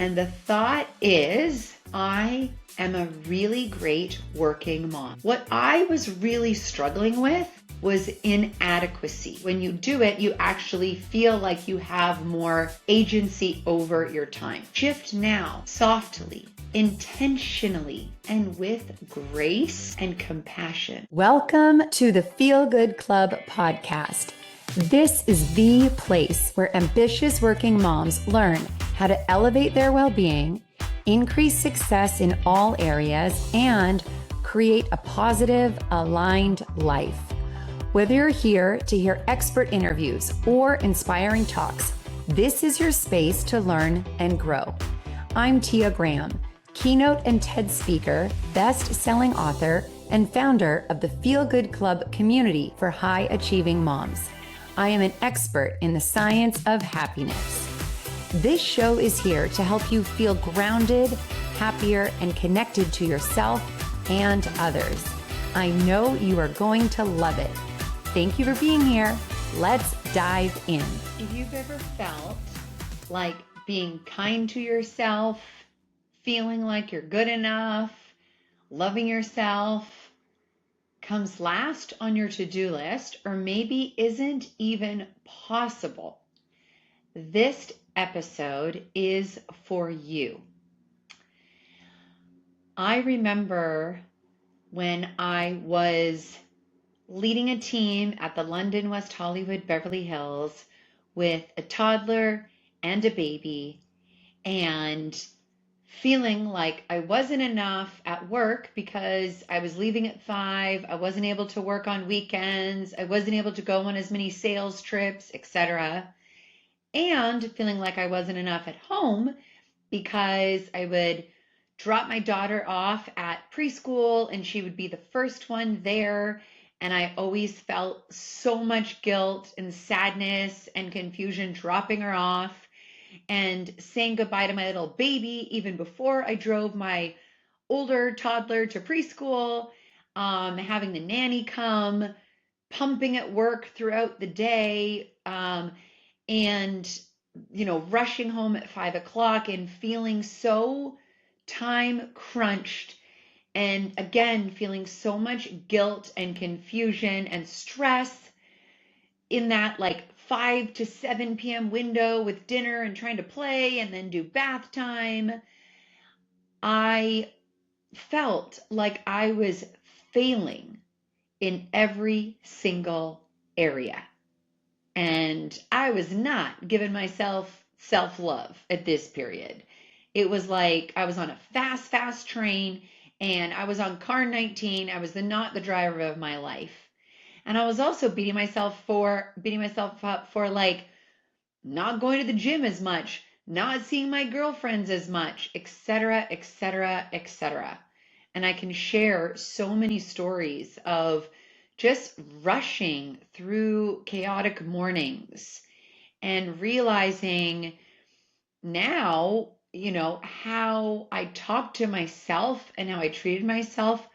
And the thought is, I am a really great working mom. What I was really struggling with was inadequacy. When you do it, you actually feel like you have more agency over your time. Shift now, softly, intentionally, and with grace and compassion. Welcome to the Feel Good Club podcast. This is the place where ambitious working moms learn how to elevate their well-being, increase success in all areas, and create a positive, aligned life. Whether you're here to hear expert interviews or inspiring talks, this is your space to learn and grow. I'm Tia Graham, keynote and TED speaker, best-selling author, and founder of the Feel Good Club community for high-achieving moms. I am an expert in the science of happiness. This show is here to help you feel grounded, happier, and connected to yourself and others. I know you are going to love it. Thank you for being here. Let's dive in. If you've ever felt like being kind to yourself, feeling like you're good enough, loving yourself comes last on your to-do list, or maybe isn't even possible, this episode is for you. I remember when I was leading a team at the London, West Hollywood, Beverly Hills with a toddler and a baby, and feeling like I wasn't enough at work because I was leaving at 5, I wasn't able to work on weekends, I wasn't able to go on as many sales trips, etc. And feeling like I wasn't enough at home because I would drop my daughter off at preschool and she would be the first one there. And I always felt so much guilt and sadness and confusion dropping her off and saying goodbye to my little baby even before I drove my older toddler to preschool, having the nanny come, pumping at work throughout the day, and rushing home at 5 o'clock and feeling so time crunched, and again feeling so much guilt and confusion and stress in that 5 to 7 p.m. window with dinner and trying to play and then do bath time. I felt like I was failing in every single area. And I was not giving myself self-love at this period. It was like I was on a fast train and I was on car 19. I was not the driver of my life. And I was also beating myself up for not going to the gym as much, not seeing my girlfriends as much, etc., etc., etc. And I can share so many stories of just rushing through chaotic mornings and realizing now, how I talked to myself and how I treated myself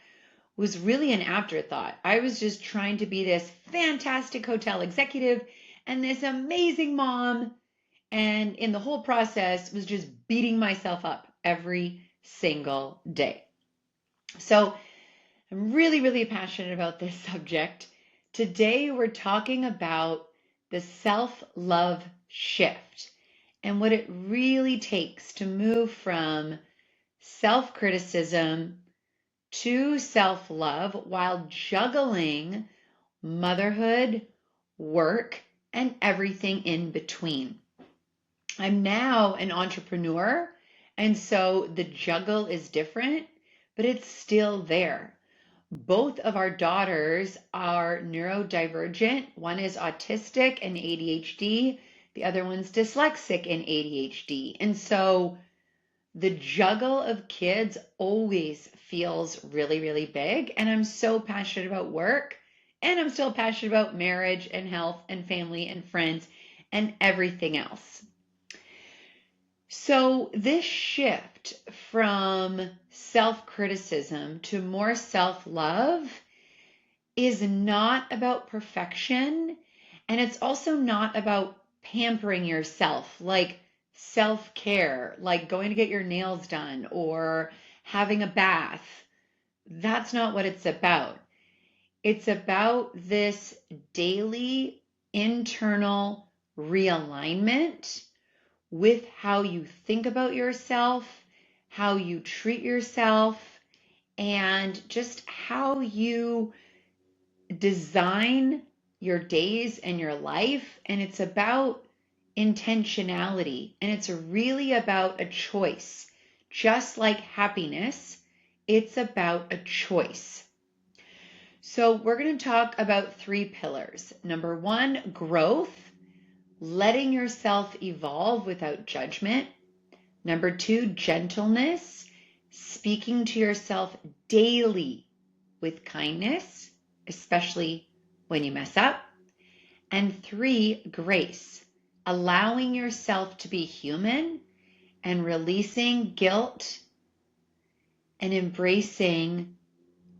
was really an afterthought. I was just trying to be this fantastic hotel executive and this amazing mom, and in the whole process was just beating myself up every single day. So I'm really, really passionate about this subject. Today we're talking about the self-love shift and what it really takes to move from self-criticism to self-love while juggling motherhood, work, and everything in between. I'm now an entrepreneur, and so the juggle is different, but it's still there. Both of our daughters are neurodivergent. One is autistic and ADHD. The other one's dyslexic and ADHD. And so the juggle of kids always feels really, really big. And I'm so passionate about work, and I'm still passionate about marriage and health and family and friends and everything else. So this shift from self-criticism to more self-love is not about perfection, and it's also not about pampering yourself, like self-care, like going to get your nails done or having a bath. That's not what it's about. It's about this daily internal realignment with how you think about yourself, how you treat yourself, and just how you design your days and your life. And it's about intentionality, and it's really about a choice. Just like happiness, it's about a choice. So we're going to talk about 3 pillars. Number 1, growth, letting yourself evolve without judgment. Number 2, gentleness, speaking to yourself daily with kindness, especially when you mess up. And 3, grace, allowing yourself to be human and releasing guilt and embracing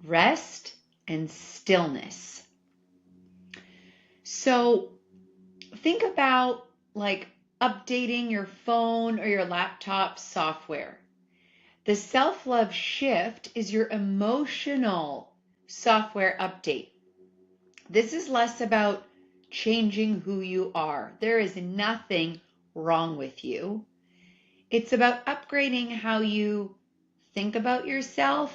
rest and stillness. So think about like updating your phone or your laptop software. The self-love shift is your emotional software update. This is less about changing who you are. There is nothing wrong with you. It's about upgrading how you think about yourself,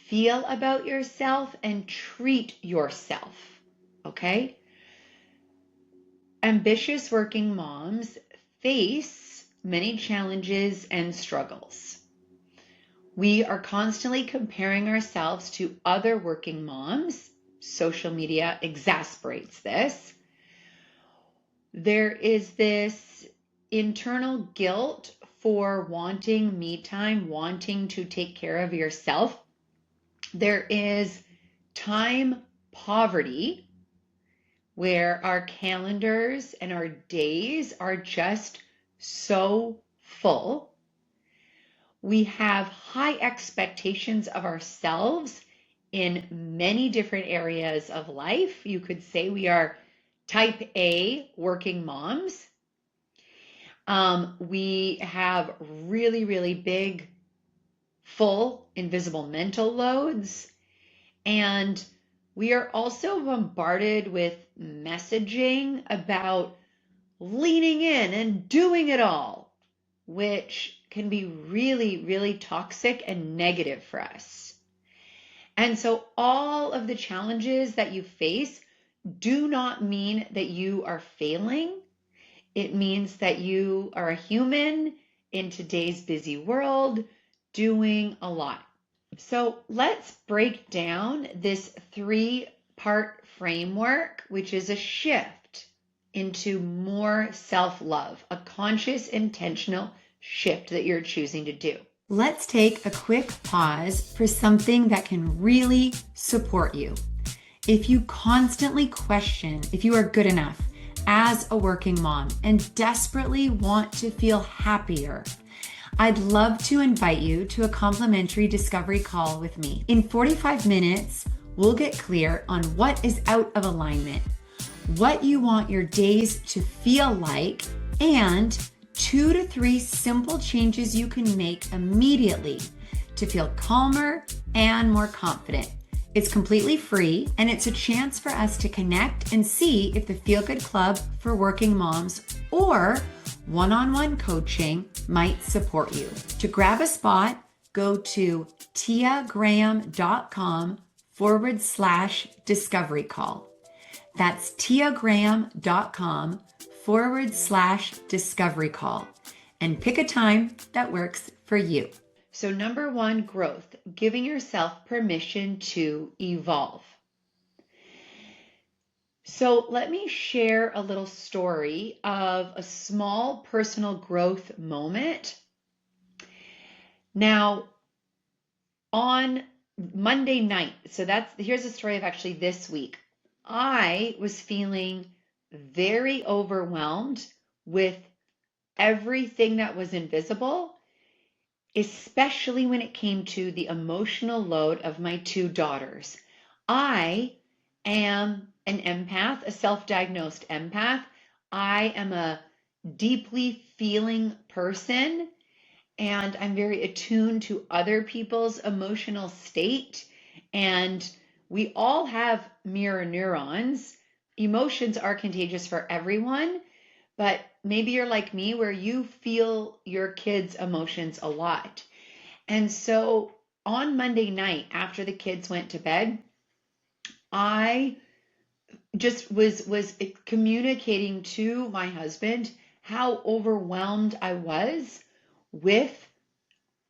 feel about yourself, and treat yourself. Okay? Ambitious working moms face many challenges and struggles. We are constantly comparing ourselves to other working moms. Social media exasperates this. There is this internal guilt for wanting me time, wanting to take care of yourself. There is time poverty, where our calendars and our days are just so full. We have high expectations of ourselves in many different areas of life. You could say we are type A working moms. We have really, really big, full, invisible mental loads. And we are also bombarded with messaging about leaning in and doing it all, which can be really, really toxic and negative for us. And so all of the challenges that you face do not mean that you are failing. It means that you are a human in today's busy world doing a lot. So let's break down this 3-part framework, which is a shift into more self-love, a conscious, intentional shift that you're choosing to do. Let's take a quick pause for something that can really support you. If you constantly question if you are good enough as a working mom and desperately want to feel happier, I'd love to invite you to a complimentary discovery call with me. In 45 minutes, we'll get clear on what is out of alignment, what you want your days to feel like, and 2 to 3 simple changes you can make immediately to feel calmer and more confident. It's completely free, and it's a chance for us to connect and see if the Feel Good Club for working moms or one-on-one coaching might support you. To grab a spot, go to tiagraham.com/discovery call. That's tiagraham.com/discovery call, and pick a time that works for you. So number 1, growth, giving yourself permission to evolve. So let me share a little story of a small personal growth moment. Now, on Monday night, so here's a story of actually this week. I was feeling very overwhelmed with everything that was invisible, especially when it came to the emotional load of my 2 daughters. I am an empath, a self-diagnosed empath. I am a deeply feeling person, and I'm very attuned to other people's emotional state. And we all have mirror neurons. Emotions are contagious for everyone, but maybe you're like me where you feel your kids' emotions a lot. And so on Monday night, after the kids went to bed, I just was communicating to my husband how overwhelmed I was with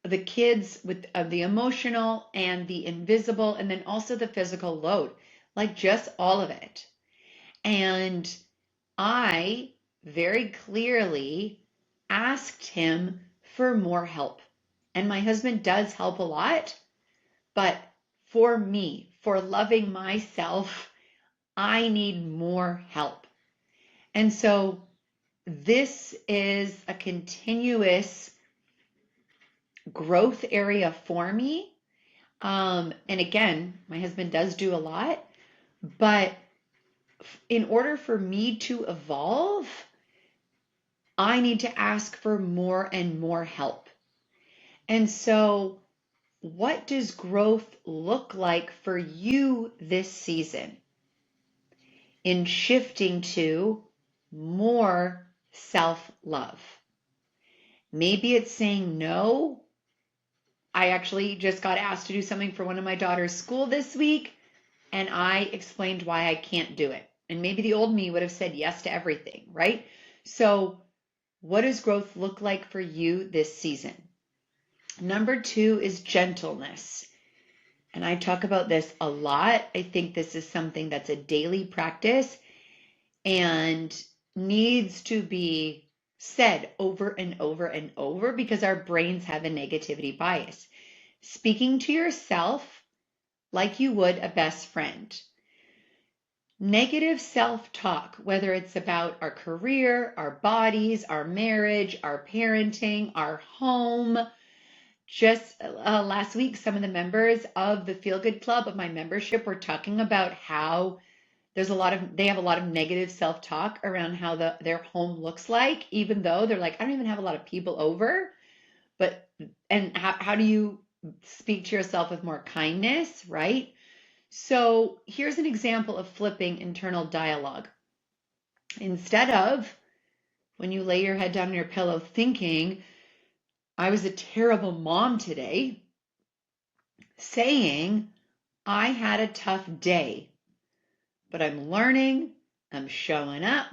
the kids, with the emotional and the invisible, and then also the physical load, like just all of it. And I very clearly asked him for more help. And my husband does help a lot, but for me, for loving myself, I need more help. And so this is a continuous growth area for me. And again, my husband does do a lot, but in order for me to evolve, I need to ask for more and more help. And so, what does growth look like for you this season in shifting to more self-love? Maybe it's saying no. I actually just got asked to do something for one of my daughter's school this week, and I explained why I can't do it. And maybe the old me would have said yes to everything, right? So, what does growth look like for you this season? Number 2 is gentleness. And I talk about this a lot. I think this is something that's a daily practice and needs to be said over and over and over because our brains have a negativity bias. Speaking to yourself like you would a best friend. Negative self-talk, whether it's about our career, our bodies, our marriage, our parenting, our home. Just last week, some of the members of the Feel Good Club of my membership were talking about how they have a lot of negative self-talk around how their home looks like, even though they're like, I don't even have a lot of people over. And how do you speak to yourself with more kindness, right? So here's an example of flipping internal dialogue. Instead of when you lay your head down on your pillow thinking, I was a terrible mom today, saying, I had a tough day, but I'm learning, I'm showing up,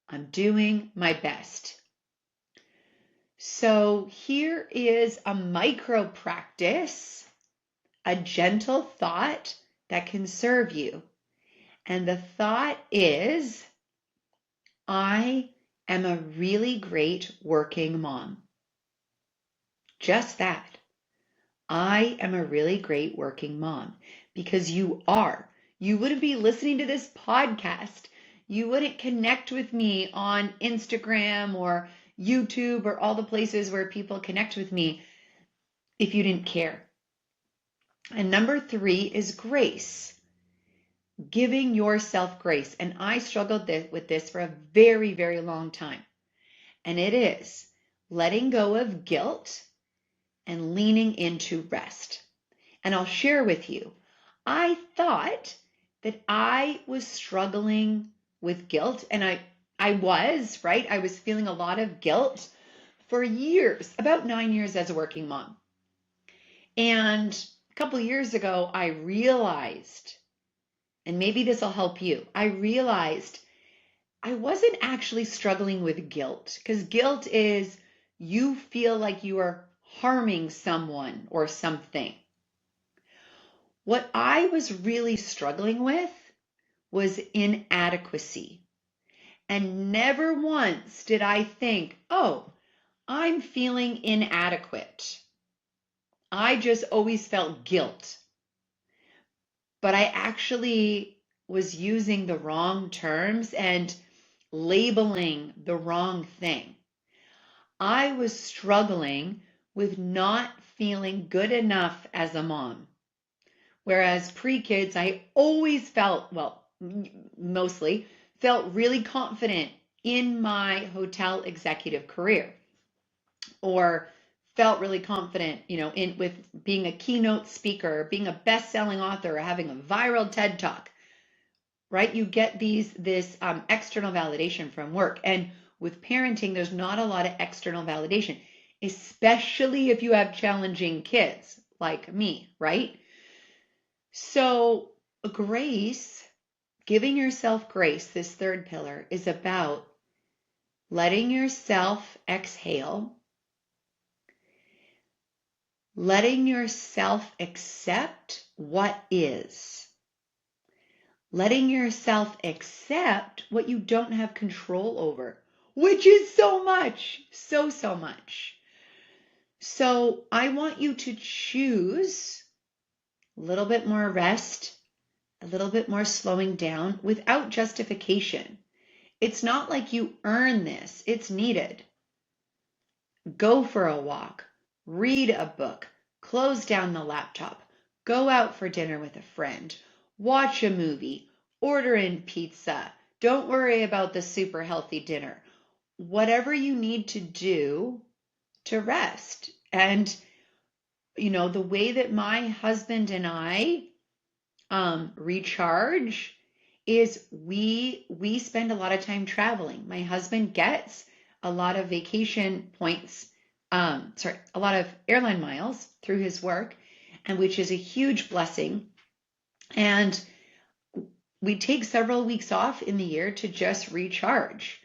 I'm doing my best. So here is a micro practice, a gentle thought that can serve you. And the thought is, I am a really great working mom. Just that. I am a really great working mom, because you are. You wouldn't be listening to this podcast. You wouldn't connect with me on Instagram or YouTube or all the places where people connect with me if you didn't care. And number 3 is grace. Giving yourself grace. And I struggled with this for a very, very long time. And it is letting go of guilt and leaning into rest. And I'll share with you, I thought that I was struggling with guilt, and I was, right? I was feeling a lot of guilt for years, about 9 years as a working mom. And a couple of years ago, I realized, and maybe this will help you, I realized I wasn't actually struggling with guilt, because guilt is you feel like you are harming someone or something. What I was really struggling with was inadequacy. And never once did I think, oh, I'm feeling inadequate. I just always felt guilt. But I actually was using the wrong terms and labeling the wrong thing. I was struggling with not feeling good enough as a mom. Whereas pre-kids, I always felt, well, mostly felt really confident in my hotel executive career, or felt really confident, in with being a keynote speaker, being a best-selling author, or having a viral TED Talk, right? You get this external validation from work. And with parenting, there's not a lot of external validation, especially if you have challenging kids like me, right? So grace, giving yourself grace, this third pillar, is about letting yourself exhale, letting yourself accept what is, letting yourself accept what you don't have control over, which is so much, so much. So I want you to choose a little bit more rest, a little bit more slowing down without justification. It's not like you earn this, it's needed. Go for a walk, read a book, close down the laptop, go out for dinner with a friend, watch a movie, order in pizza. Don't worry about the super healthy dinner. Whatever you need to do to rest. And, the way that my husband and I recharge is we spend a lot of time traveling. My husband gets a lot of vacation points, a lot of airline miles through his work, and which is a huge blessing. And we take several weeks off in the year to just recharge.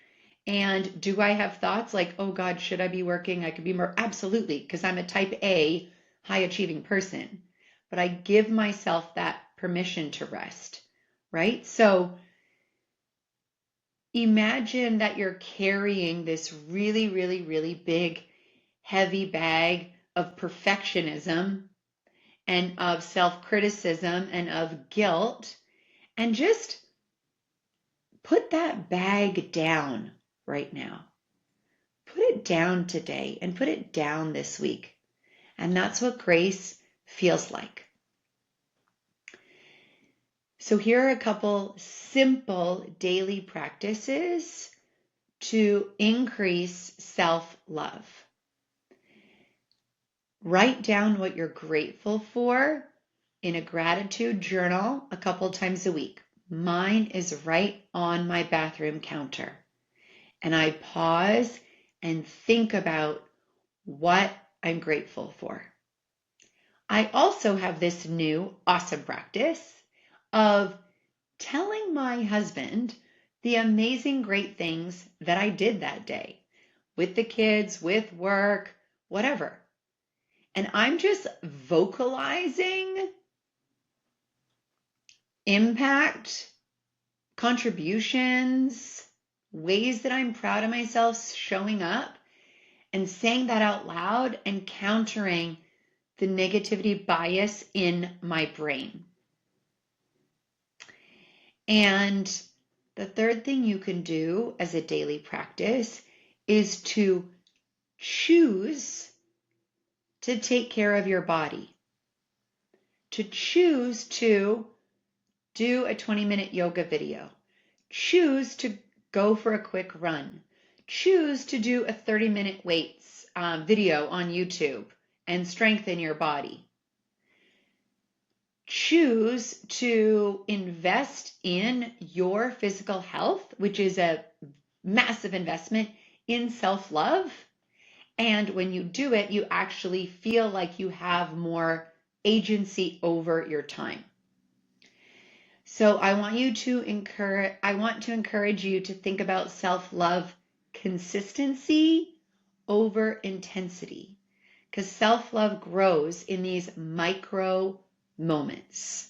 And do I have thoughts like, oh God, should I be working? I could be more. Absolutely, because I'm a type A high achieving person. But I give myself that permission to rest, right? So imagine that you're carrying this really, really, really big, heavy bag of perfectionism and of self-criticism and of guilt, and just put that bag down right now. Put it down today and put it down this week. And that's what grace feels like. So here are a couple simple daily practices to increase self-love. Write down what you're grateful for in a gratitude journal a couple times a week. Mine is right on my bathroom counter. And I pause and think about what I'm grateful for. I also have this new awesome practice of telling my husband the amazing great things that I did that day with the kids, with work, whatever. And I'm just vocalizing impact, contributions, ways that I'm proud of myself showing up, and saying that out loud and countering the negativity bias in my brain. And the third thing you can do as a daily practice is to choose to take care of your body, to choose to do a 20-minute yoga video, choose to go for a quick run, choose to do a 30-minute weights video on YouTube and strengthen your body. Choose to invest in your physical health, which is a massive investment in self-love. And when you do it, you actually feel like you have more agency over your time. So I want to encourage you to think about self-love consistency over intensity, because self-love grows in these micro moments.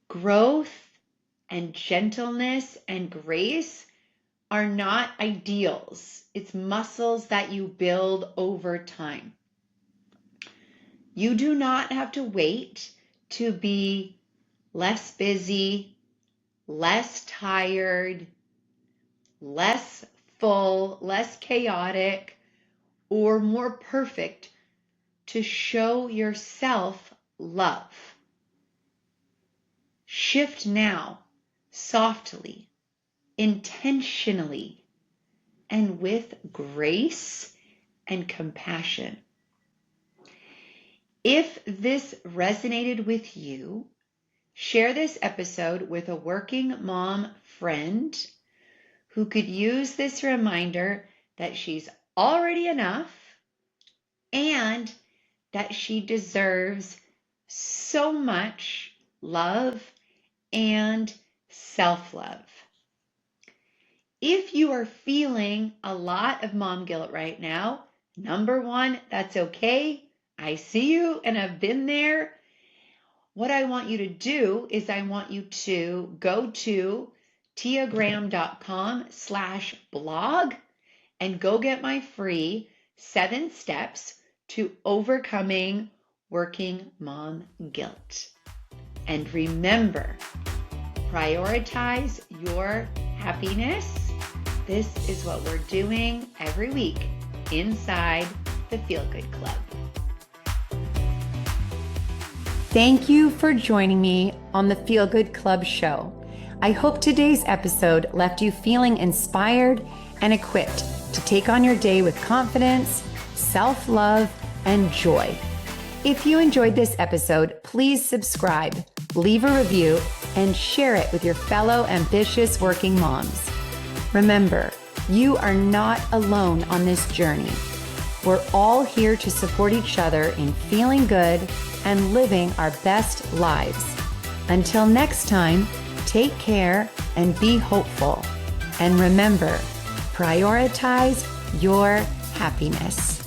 Growth and gentleness and grace are not ideals. It's muscles that you build over time. You do not have to wait to be less busy, less tired, less full, less chaotic, or more perfect to show yourself love. Shift now, softly, intentionally and with grace and compassion. If this resonated with you, share this episode with a working mom friend who could use this reminder that she's already enough and that she deserves so much love and self-love. If you are feeling a lot of mom guilt right now, number one, that's okay. I see you and I've been there. What I want you to do is I want you to go to tiagraham.com/blog and go get my free 7 steps to overcoming working mom guilt. And remember, prioritize your happiness. This is what we're doing every week inside the Feel Good Club. Thank you for joining me on the Feel Good Club show. I hope today's episode left you feeling inspired and equipped to take on your day with confidence, self-love, and joy. If you enjoyed this episode, please subscribe, leave a review, and share it with your fellow ambitious working moms. Remember, you are not alone on this journey. We're all here to support each other in feeling good and living our best lives. Until next time, take care and be hopeful. And remember, prioritize your happiness.